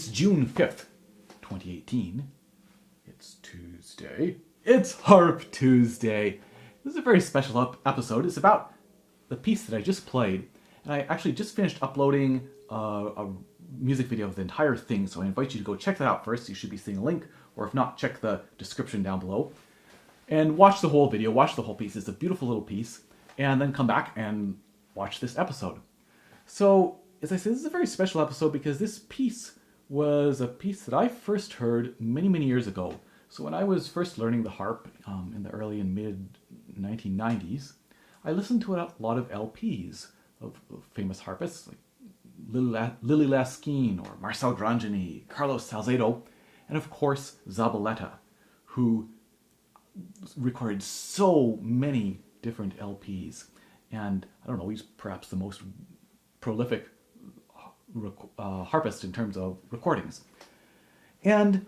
It's June 5th, 2018. It's Tuesday. It's Harp Tuesday. This is a very special episode. It's about the piece that I just played. And I actually just finished uploading a music video of the entire thing, so I invite you to go check that out first. You should be seeing a link, or if not, check the description down below. And watch the whole video, watch the whole piece. It's a beautiful little piece. And then come back and watch this episode. So, as I said, this is a very special episode because this piece was a piece that I first heard many, many years ago. So when I was first learning the harp in the early and mid 1990s, I listened to a lot of LPs of famous harpists like Lily Laskin or Marcel Grande, Carlos Salcedo, and of course Zabaleta, who recorded so many different LPs. And I don't know, he's perhaps the most prolific harpist in terms of recordings. And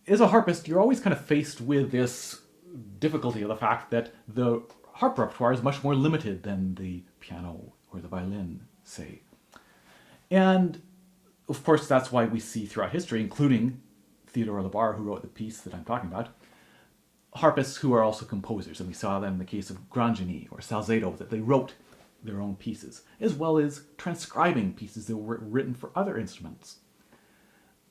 as a harpist, you're always kind of faced with this difficulty of the fact that the harp repertoire is much more limited than the piano or the violin, say. And of course, that's why we see throughout history, including Theodore Labarre, who wrote the piece that I'm talking about, harpists who are also composers. And we saw that in the case of Grande or Salcedo, that they wrote their own pieces, as well as transcribing pieces that were written for other instruments.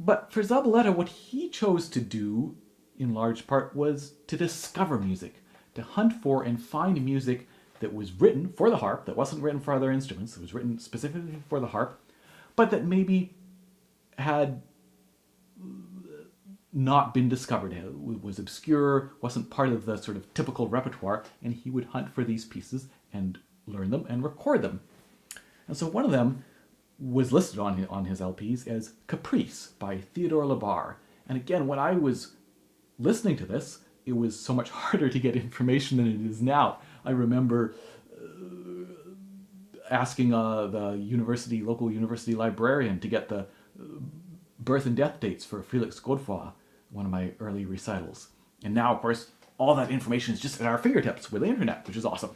But for Zabaleta, what he chose to do, in large part, was to discover music, to hunt for and find music that was written for the harp, that wasn't written for other instruments, that was written specifically for the harp, but that maybe had not been discovered. It was obscure, wasn't part of the sort of typical repertoire, and he would hunt for these pieces and learn them and record them. And so one of them was listed on his LPs as Caprice by Theodore Labarre. And again, when I was listening to this, it was so much harder to get information than it is now. I remember asking the local university librarian to get the birth and death dates for Felix Godefroy, one of my early recitals. And now, of course, all that information is just at our fingertips with the internet, which is awesome.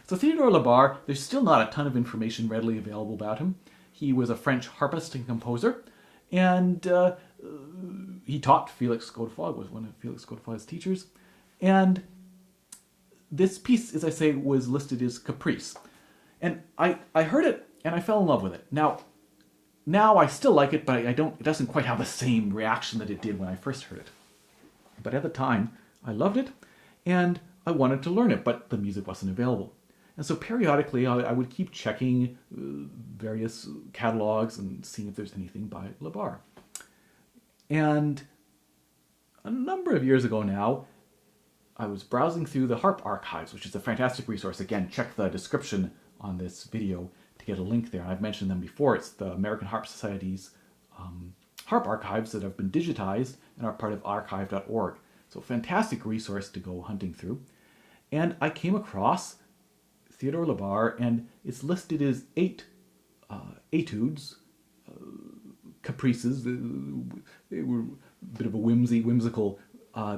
So Theodore Labarre, there's still not a ton of information readily available about him. He was a French harpist and composer, and he taught Felix Godefroy, was one of Felix Godefroy's teachers. And this piece, as I say, was listed as Caprice. And I heard it, and I fell in love with it. Now I still like it, but it doesn't quite have the same reaction that it did when I first heard it. But at the time, I loved it, and I wanted to learn it, but the music wasn't available. And so periodically, I would keep checking various catalogs and seeing if there's anything by Labarre. And a number of years ago now, I was browsing through the Harp archives, which is a fantastic resource. Again, check the description on this video to get a link there. I've mentioned them before. It's the American Harp Society's harp archives that have been digitized and are part of archive.org. So fantastic resource to go hunting through. And I came across Theodore Labarre, and it's listed as 8 etudes, caprices. They were a bit of a whimsical.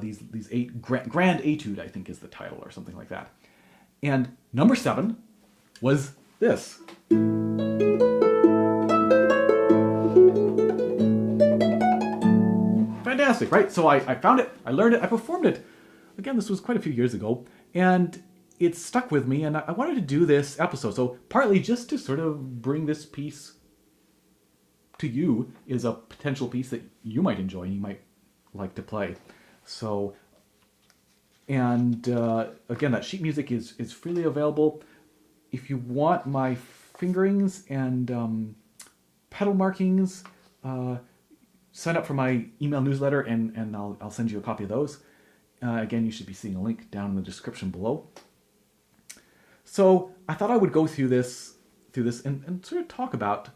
These 8 Grande étude, I think, is the title, or something like that. And number 7 was this. Fantastic, right? So I found it, I learned it, I performed it. Again, this was quite a few years ago, and it stuck with me, and I wanted to do this episode. So partly just to sort of bring this piece to you is a potential piece that you might enjoy and you might like to play. So, and again, that sheet music is freely available. If you want my fingerings and pedal markings, sign up for my email newsletter, and I'll send you a copy of those. Again, you should be seeing a link down in the description below. So I thought I would go through this and sort of talk about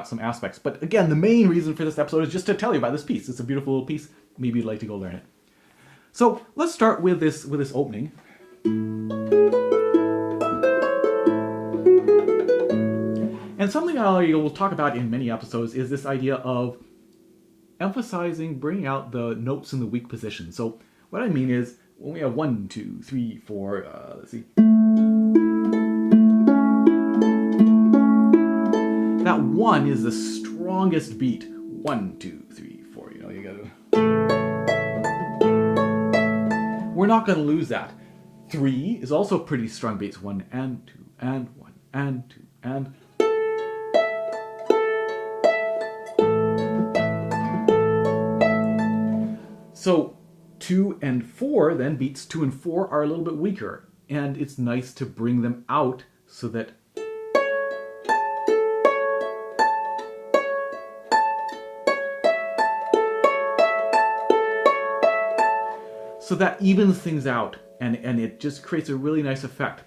some aspects. But again, the main reason for this episode is just to tell you about this piece. It's a beautiful little piece. Maybe you'd like to go learn it. So let's start with this opening. And something I will talk about in many episodes is this idea of emphasizing, bringing out the notes in the weak position. So what I mean is, when we have 1, 2, 3, 4, let's see. That 1 is the strongest beat. 1, 2, 3, 4. You know, you gotta. We're not gonna lose that. 3 is also pretty strong beats. 1 and 2 and 1 and 2 and. So 2 and 4, then beats 2 and 4 are a little bit weaker, and it's nice to bring them out so that evens things out, and it just creates a really nice effect.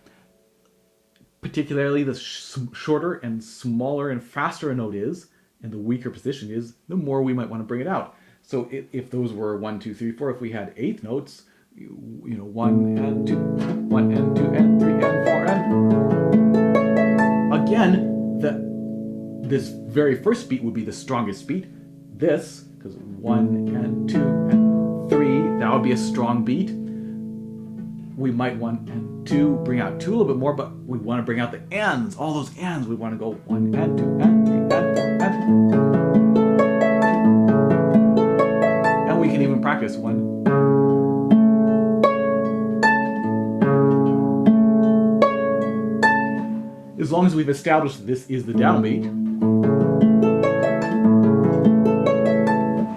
Particularly the shorter and smaller and faster a note is, and the weaker position is, the more we might want to bring it out. So if those were 1, 2, 3, 4, if we had eighth notes, you know, 1 and 2, 1 and 2 and 3 and 4 and again, this very first beat would be the strongest beat. This, because 1 and 2 and 3, that would be a strong beat. We might 1 and 2 bring out 2 a little bit more, but we want to bring out the ands, all those ands. We want to go 1 and 2 and 3 and 4 and we can even practice 1. As long as we've established this is the downbeat,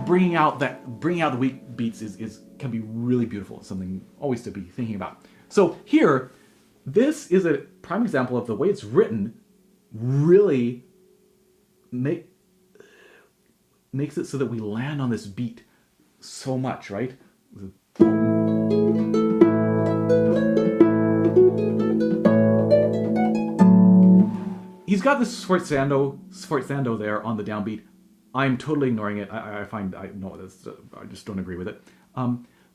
bringing out the weak beats can be really beautiful. It's something always to be thinking about. So here, this is a prime example of the way it's written really makes it so that we land on this beat so much, right? He's got this sforzando there on the downbeat. I'm totally ignoring it. I just don't agree with it.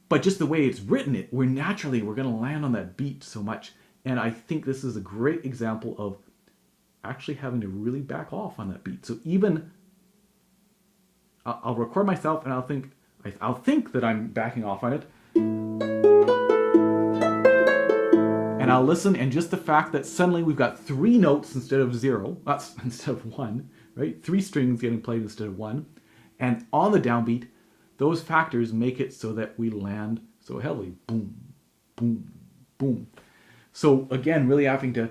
But just the way it's written, we're going to land on that beat so much. And I think this is a great example of actually having to really back off on that beat. So even I'll record myself and I'll think that I'm backing off on it. And I'll listen, and just the fact that suddenly we've got 3 notes instead of 0, instead of 1, right? 3 strings getting played instead of 1. And on the downbeat, those factors make it so that we land so heavily. Boom, boom, boom. So again, really having to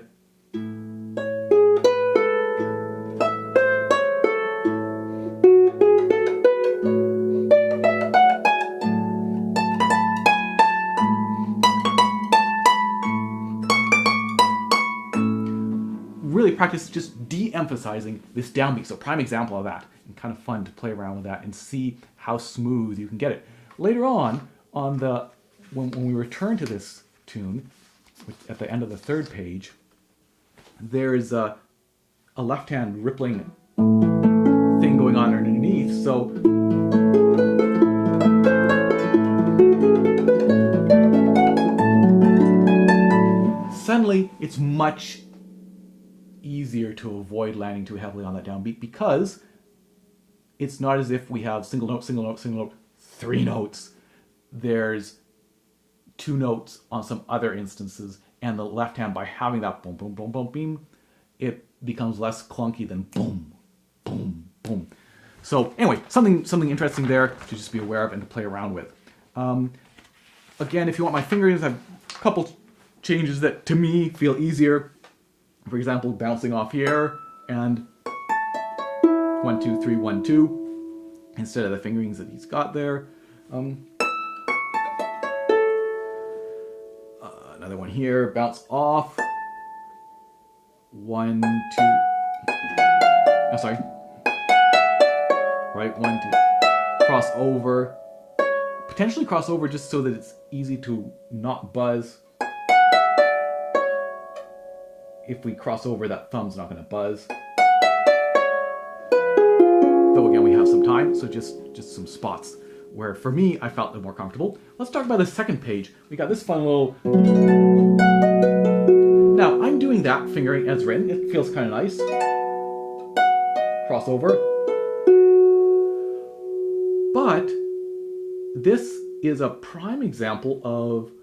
practice just de-emphasizing this downbeat. So prime example of that, and kind of fun to play around with that and see how smooth you can get it. Later on when we return to this tune, at the end of the 3rd page, there's a left-hand rippling thing going on underneath. So suddenly it's much easier to avoid landing too heavily on that downbeat, because it's not as if we have single note, single note, single note, 3 notes. There's 2 notes on some other instances, and the left hand, by having that boom, boom, boom, boom, beam, it becomes less clunky than boom, boom, boom. So anyway, something interesting there to just be aware of and to play around with. Again, if you want my fingerings, I have a couple changes that to me feel easier. For example, bouncing off here and 1, 2, 3, 1, 2 instead of the fingerings that he's got there. Another one here, bounce off. 1, 2. Oh, sorry. Right, 1, 2. Cross over. Potentially cross over just so that it's easy to not buzz. If we cross over, that thumb's not going to buzz. Though again, we have some time, so just some spots where, for me, I felt more comfortable. Let's talk about the 2nd page. We got this fun little... Now, I'm doing that fingering as written. It feels kind of nice. Crossover. But this is a prime example of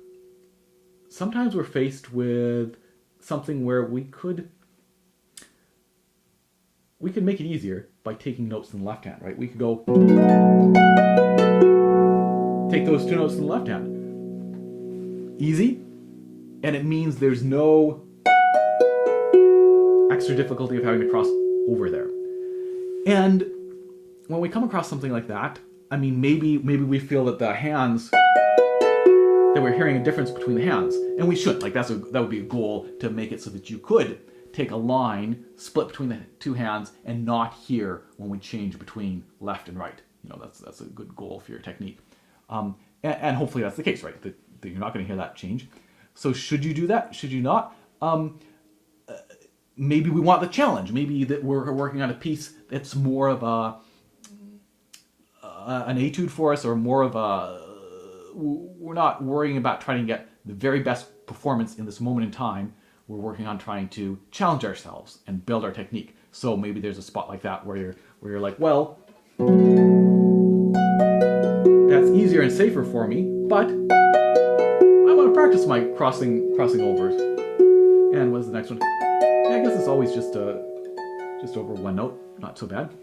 sometimes we're faced with something where we could we could make it easier by taking notes in the left hand, right? We could go take those two notes in the left hand. Easy, and it means there's no extra difficulty of having to cross over there. And when we come across something like that, I mean, maybe we feel that the hands, that we're hearing a difference between the hands, and we shouldn't. Like that would be a goal, to make it so that you could take a line, split between the two hands, and not hear when we change between left and right. You know, that's a good goal for your technique. And hopefully that's the case, right? That you're not going to hear that change. So should you do that? Should you not? Maybe we want the challenge. Maybe that we're working on a piece that's more of an étude for us, or more of we're not worrying about trying to get the very best performance in this moment in time. We're working on trying to challenge ourselves and build our technique. So maybe there's a spot like that where you're like, well, that's easier and safer for me, but I want to practice my crossing overs. And what's the next one? Yeah, I guess it's always just over one note, not so bad.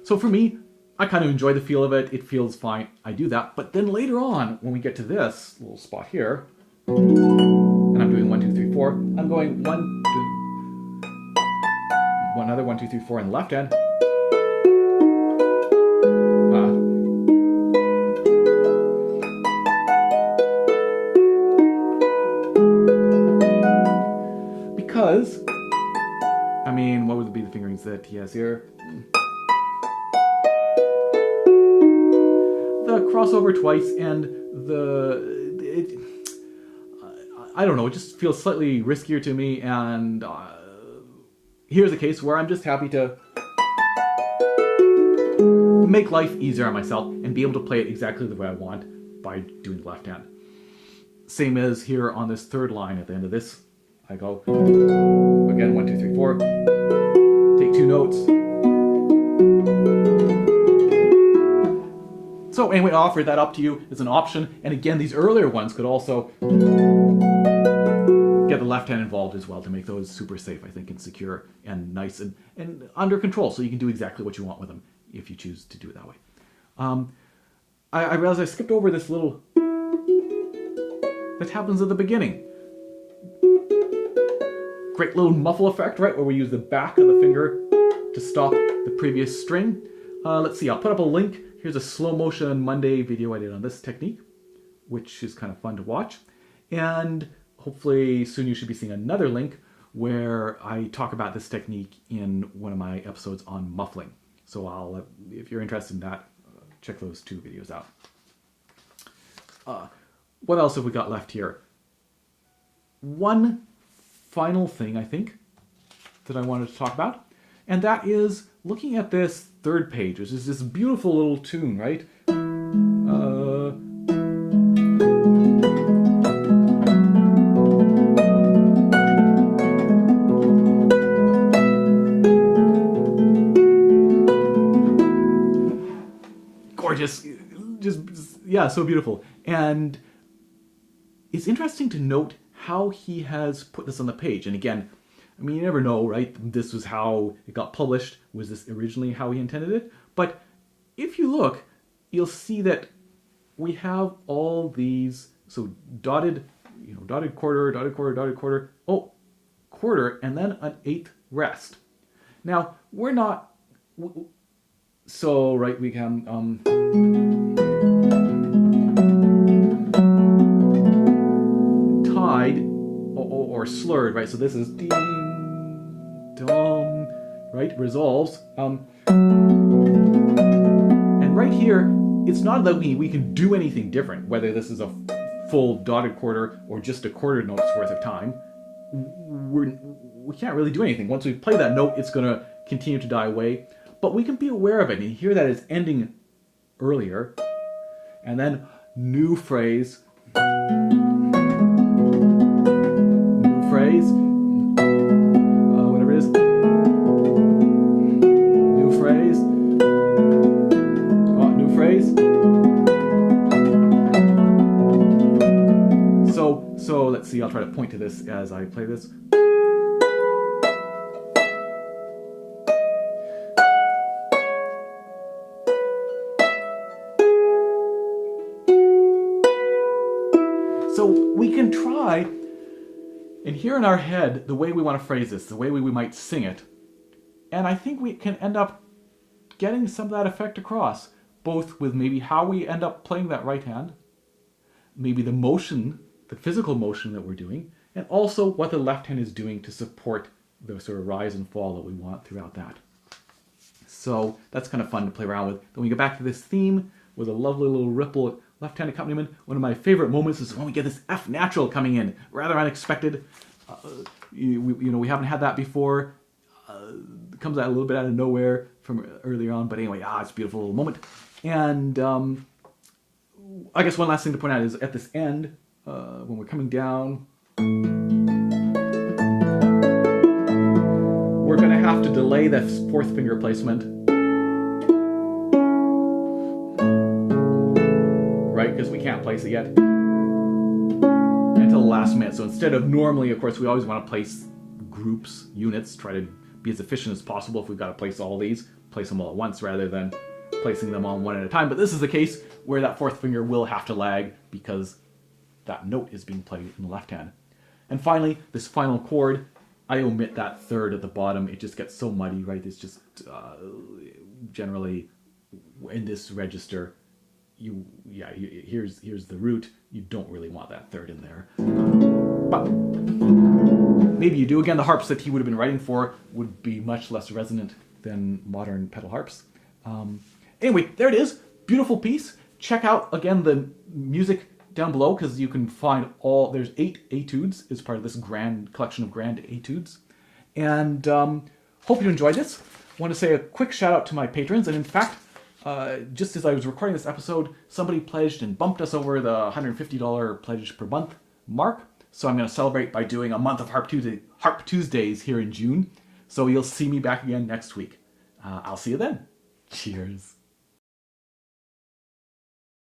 So for me, I kind of enjoy the feel of it. It feels fine. I do that. But then later on, when we get to this little spot here, and I'm doing 1, 2, 3, 4, I'm going 1, 2, another 1, 2, 3, 4 in the left hand. Because, I mean, what would be the fingerings that he has here? The crossover twice, and I don't know, it just feels slightly riskier to me, and here's a case where I'm just happy to make life easier on myself and be able to play it exactly the way I want by doing the left hand. Same as here on this third line at the end of this. I go, again, 1, 2, 3, 4, take two notes. So anyway, I offer that up to you as an option. And again, these earlier ones could also get the left hand involved as well to make those super safe, I think, and secure and nice and under control. So you can do exactly what you want with them if you choose to do it that way. I realized I skipped over this little that happens at the beginning. Great little muffle effect, right, where we use the back of the finger to stop the previous string. Let's see, I'll put up a link. Here's a slow motion Monday video I did on this technique, which is kind of fun to watch. And hopefully soon you should be seeing another link where I talk about this technique in one of my episodes on muffling. So if you're interested in that, check those two videos out. What else have we got left here? One final thing, I think, that I wanted to talk about, and that is looking at this third page, which is this beautiful little tune, right? Gorgeous, just yeah, so beautiful. And it's interesting to note how he has put this on the page. And again, I mean, you never know, right? This was how it got published. Was this originally how he intended it? But if you look, you'll see that we have all these, so dotted quarter, dotted quarter, dotted quarter, oh, quarter, and then an eighth rest. Now, we're not, so, right, we can, tied or slurred, right? So this is ding, dong, right? Resolves. And right here, it's not that we can do anything different, whether this is a full dotted quarter or just a quarter note's worth of time. We can't really do anything. Once we play that note, it's going to continue to die away. But we can be aware of it and hear that it's ending earlier. And then new phrase. New phrase. Whatever it is. New phrase. New phrase. So let's see, I'll try to point to this as I play this. So we can try and hear in our head the way we want to phrase this, the way we might sing it. And I think we can end up getting some of that effect across, both with maybe how we end up playing that right hand, maybe the motion, the physical motion that we're doing, and also what the left hand is doing to support the sort of rise and fall that we want throughout that. So that's kind of fun to play around with. Then we get back to this theme with a lovely little ripple left-hand accompaniment. One of my favorite moments is when we get this F natural coming in, rather unexpected. We haven't had that before. It comes out a little bit out of nowhere from earlier on, but anyway, it's a beautiful little moment. And I guess one last thing to point out is at this end, when we're coming down, we're going to have to delay the fourth finger placement, right? Because we can't place it yet until the last minute. So instead of normally, of course, we always want to place groups, units, try to be as efficient as possible. If we've got to place all these, place them all at once rather than placing them on one at a time. But this is the case where that fourth finger will have to lag because that note is being played in the left hand. And finally, this final chord, I omit that third at the bottom. It just gets so muddy, right? It's just generally in this register, here's the root. You don't really want that third in there. But maybe you do. Again, the harps that he would have been writing for would be much less resonant than modern pedal harps. Anyway, there it is. Beautiful piece. Check out, again, the music down below because you can find there's 8 etudes as part of this grand collection of Grande etudes. And hope you enjoyed this. I want to say a quick shout out to my patrons. And in fact, just as I was recording this episode, somebody pledged and bumped us over the $150 pledge per month mark. So I'm going to celebrate by doing a month of Harp Tuesdays here in June. So you'll see me back again next week. I'll see you then. Cheers.